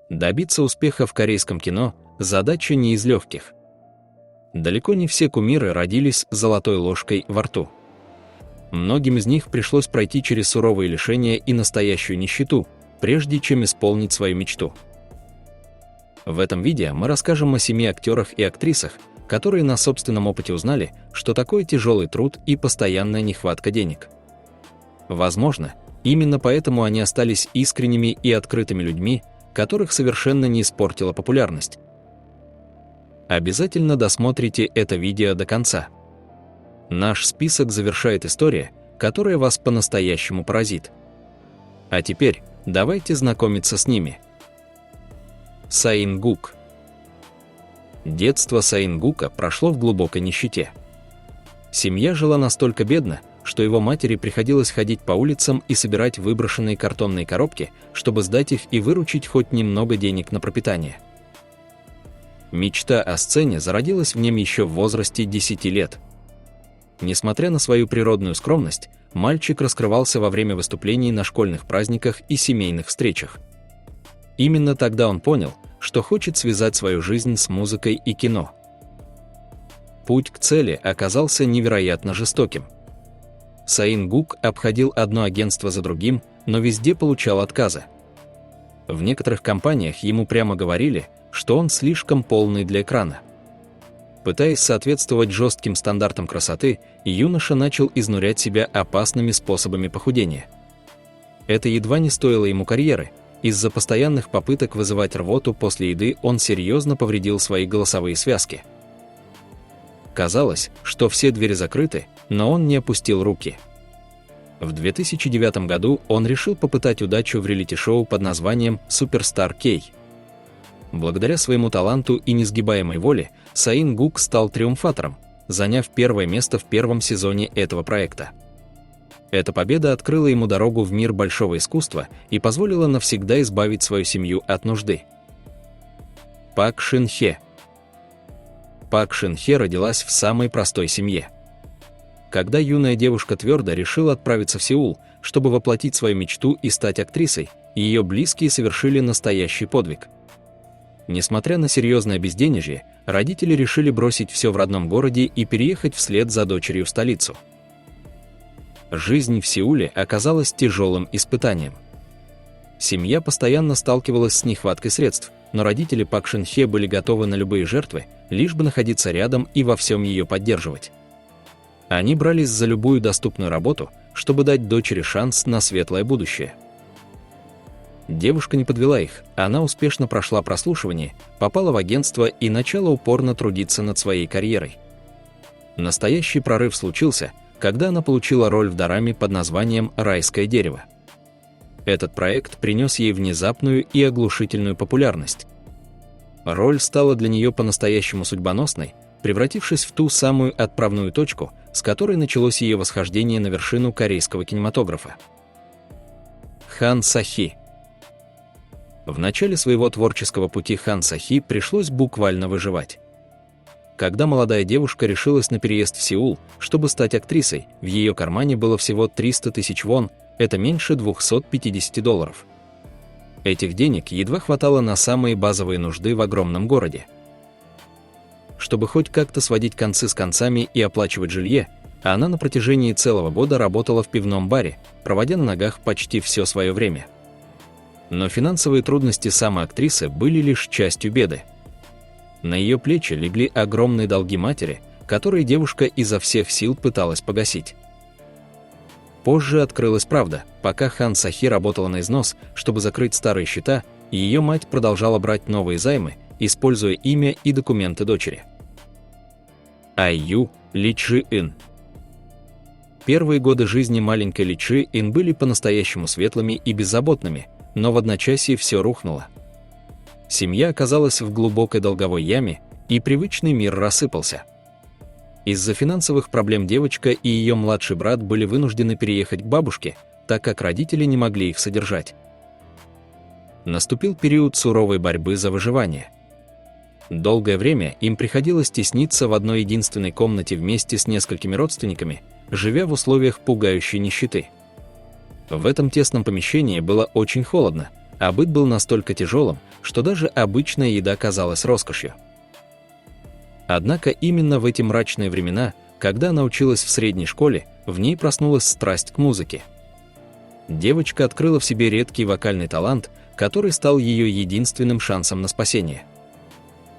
Добиться успеха в корейском кино – задача не из легких. Далеко не все кумиры родились с золотой ложкой во рту. Многим из них пришлось пройти через суровые лишения и настоящую нищету, прежде чем исполнить свою мечту. В этом видео мы расскажем о 7 актерах и актрисах, которые на собственном опыте узнали, что такое тяжелый труд и постоянная нехватка денег. Возможно, именно поэтому они остались искренними и открытыми людьми, которых совершенно не испортила популярность. Обязательно досмотрите это видео до конца. Наш список завершает история, которая вас по-настоящему поразит. А теперь давайте знакомиться с ними. Са Ин-гук. Детство Са Ин-гука прошло в глубокой нищете. Семья жила настолько бедно, что его матери приходилось ходить по улицам и собирать выброшенные картонные коробки, чтобы сдать их и выручить хоть немного денег на пропитание. Мечта о сцене зародилась в нем еще в возрасте 10 лет. Несмотря на свою природную скромность, мальчик раскрывался во время выступлений на школьных праздниках и семейных встречах. Именно тогда он понял, что хочет связать свою жизнь с музыкой и кино. Путь к цели оказался невероятно жестоким. Са Ин-гук обходил одно агентство за другим, но везде получал отказы. В некоторых компаниях ему прямо говорили, что он слишком полный для экрана. Пытаясь соответствовать жестким стандартам красоты, юноша начал изнурять себя опасными способами похудения. Это едва не стоило ему карьеры. Из-за постоянных попыток вызывать рвоту после еды он серьезно повредил свои голосовые связки. Казалось, что все двери закрыты, но он не опустил руки. В 2009 году он решил попытать удачу в реалити-шоу под названием «Суперстар Кей». Благодаря своему таланту и несгибаемой воле Са Ин-гук стал триумфатором, заняв первое место в первом сезоне этого проекта. Эта победа открыла ему дорогу в мир большого искусства и позволила навсегда избавить свою семью от нужды. Пак Шин Хе. Пак Шин Хе родилась в самой простой семье. Когда юная девушка твердо решила отправиться в Сеул, чтобы воплотить свою мечту и стать актрисой, ее близкие совершили настоящий подвиг. Несмотря на серьезное безденежье, родители решили бросить все в родном городе и переехать вслед за дочерью в столицу. Жизнь в Сеуле оказалась тяжелым испытанием. Семья постоянно сталкивалась с нехваткой средств, но родители Пак Шин Хе были готовы на любые жертвы, лишь бы находиться рядом и во всем ее поддерживать. Они брались за любую доступную работу, чтобы дать дочери шанс на светлое будущее. Девушка не подвела их, она успешно прошла прослушивание, попала в агентство и начала упорно трудиться над своей карьерой. Настоящий прорыв случился, когда она получила роль в дораме под названием «Райское дерево». Этот проект принес ей внезапную и оглушительную популярность. Роль стала для нее по-настоящему судьбоносной, превратившись в ту самую отправную точку, с которой началось ее восхождение на вершину корейского кинематографа. Хан Са-хи. В начале своего творческого пути Хан Са-хи пришлось буквально выживать. Когда молодая девушка решилась на переезд в Сеул, чтобы стать актрисой, в ее кармане было всего 300 тысяч вон, это меньше $250. Этих денег едва хватало на самые базовые нужды в огромном городе. Чтобы хоть как-то сводить концы с концами и оплачивать жилье, она на протяжении целого года работала в пивном баре, проводя на ногах почти все свое время. Но финансовые трудности самой актрисы были лишь частью беды. На ее плечи легли огромные долги матери, которые девушка изо всех сил пыталась погасить. Позже открылась правда: пока Хан Са-хи работала на износ, чтобы закрыть старые счета, ее мать продолжала брать новые займы, используя имя и документы дочери. Ай-ю Ли Чжи-ин. Первые годы жизни маленькой Ли Чжи-ин были по-настоящему светлыми и беззаботными, но в одночасье все рухнуло. Семья оказалась в глубокой долговой яме, и привычный мир рассыпался. Из-за финансовых проблем девочка и ее младший брат были вынуждены переехать к бабушке, так как родители не могли их содержать. Наступил период суровой борьбы за выживание. Долгое время им приходилось тесниться в одной единственной комнате вместе с несколькими родственниками, живя в условиях пугающей нищеты. В этом тесном помещении было очень холодно, а быт был настолько тяжелым, что даже обычная еда казалась роскошью. Однако именно в эти мрачные времена, когда она училась в средней школе, в ней проснулась страсть к музыке. Девочка открыла в себе редкий вокальный талант, который стал ее единственным шансом на спасение.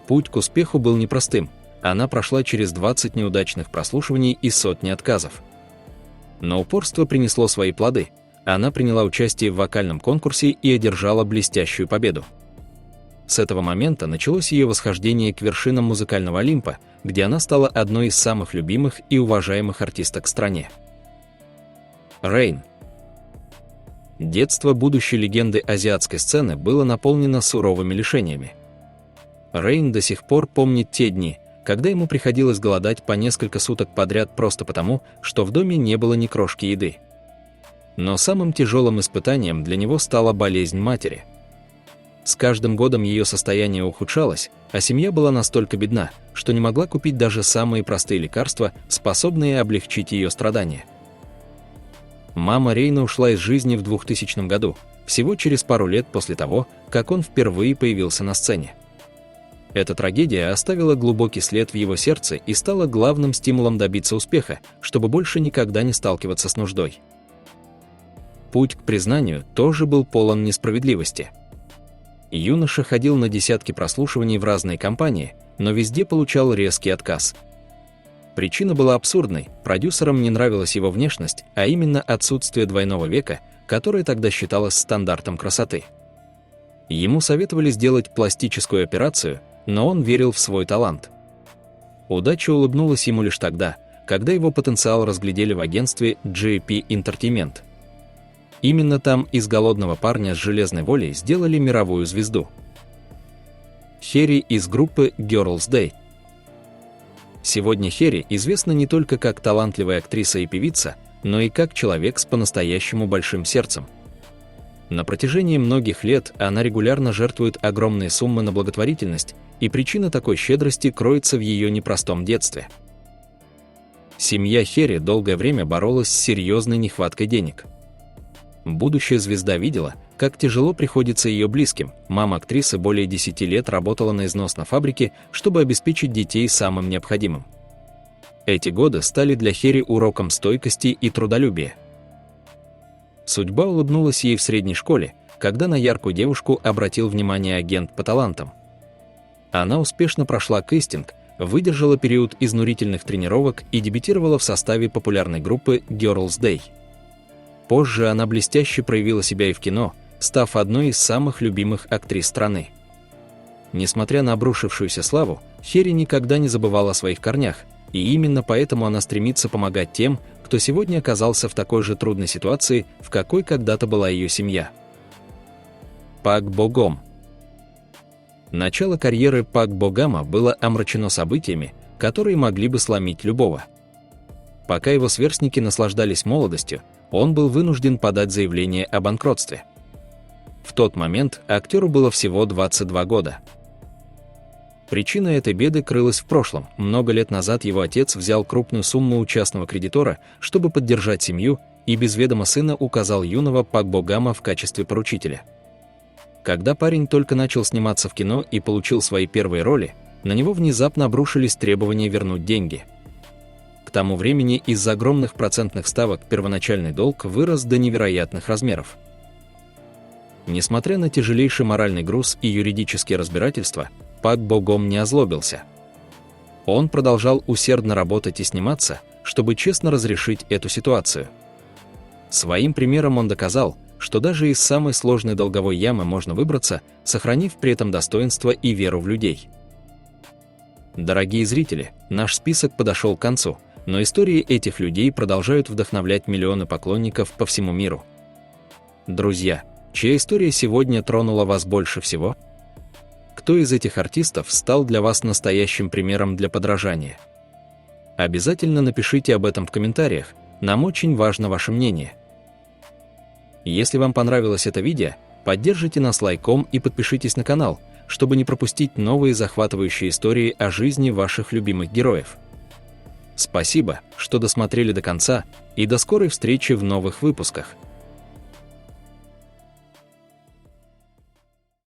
Путь к успеху был непростым, она прошла через 20 неудачных прослушиваний и сотни отказов. Но упорство принесло свои плоды, она приняла участие в вокальном конкурсе и одержала блестящую победу. С этого момента началось ее восхождение к вершинам музыкального Олимпа, где она стала одной из самых любимых и уважаемых артисток в стране. Рейн. Детство будущей легенды азиатской сцены было наполнено суровыми лишениями. Рейн до сих пор помнит те дни, когда ему приходилось голодать по несколько суток подряд просто потому, что в доме не было ни крошки еды. Но самым тяжелым испытанием для него стала болезнь матери. С каждым годом ее состояние ухудшалось, а семья была настолько бедна, что не могла купить даже самые простые лекарства, способные облегчить ее страдания. Мама Рейна ушла из жизни в 2000 году, всего через пару лет после того, как он впервые появился на сцене. Эта трагедия оставила глубокий след в его сердце и стала главным стимулом добиться успеха, чтобы больше никогда не сталкиваться с нуждой. Путь к признанию тоже был полон несправедливости. Юноша ходил на десятки прослушиваний в разные компании, но везде получал резкий отказ. Причина была абсурдной, продюсерам не нравилась его внешность, а именно отсутствие двойного века, которое тогда считалось стандартом красоты. Ему советовали сделать пластическую операцию, но он верил в свой талант. Удача улыбнулась ему лишь тогда, когда его потенциал разглядели в агентстве JP Entertainment. Именно там из голодного парня с железной волей сделали мировую звезду. Херри из группы Girls' Day. Сегодня Херри известна не только как талантливая актриса и певица, но и как человек с по-настоящему большим сердцем. На протяжении многих лет она регулярно жертвует огромные суммы на благотворительность, и причина такой щедрости кроется в ее непростом детстве. Семья Херри долгое время боролась с серьезной нехваткой денег. Будущая звезда видела, как тяжело приходится ее близким. Мама актрисы более 10 лет работала на износ на фабрике, чтобы обеспечить детей самым необходимым. Эти годы стали для Херри уроком стойкости и трудолюбия. Судьба улыбнулась ей в средней школе, когда на яркую девушку обратил внимание агент по талантам. Она успешно прошла кастинг, выдержала период изнурительных тренировок и дебютировала в составе популярной группы Girls' Day. Позже она блестяще проявила себя и в кино, став одной из самых любимых актрис страны. Несмотря на обрушившуюся славу, Херри никогда не забывала о своих корнях, и именно поэтому она стремится помогать тем, кто сегодня оказался в такой же трудной ситуации, в какой когда-то была ее семья. Пак Бо Гам. Начало карьеры Пак Бо Гама было омрачено событиями, которые могли бы сломить любого. Пока его сверстники наслаждались молодостью, он был вынужден подать заявление о банкротстве. В тот момент актеру было всего 22 года. Причина этой беды крылась в прошлом. Много лет назад его отец взял крупную сумму у частного кредитора, чтобы поддержать семью, и без ведома сына указал юного Пак Бо Гама в качестве поручителя. Когда парень только начал сниматься в кино и получил свои первые роли, на него внезапно обрушились требования вернуть деньги. К тому времени из-за огромных процентных ставок первоначальный долг вырос до невероятных размеров. Несмотря на тяжелейший моральный груз и юридические разбирательства, Пак Бо Гам не озлобился. Он продолжал усердно работать и сниматься, чтобы честно разрешить эту ситуацию. Своим примером он доказал, что даже из самой сложной долговой ямы можно выбраться, сохранив при этом достоинство и веру в людей. Дорогие зрители, наш список подошел к концу, но истории этих людей продолжают вдохновлять миллионы поклонников по всему миру. Друзья, чья история сегодня тронула вас больше всего? Кто из этих артистов стал для вас настоящим примером для подражания? Обязательно напишите об этом в комментариях, нам очень важно ваше мнение. Если вам понравилось это видео, поддержите нас лайком и подпишитесь на канал, чтобы не пропустить новые захватывающие истории о жизни ваших любимых героев. Спасибо, что досмотрели до конца, и до скорой встречи в новых выпусках.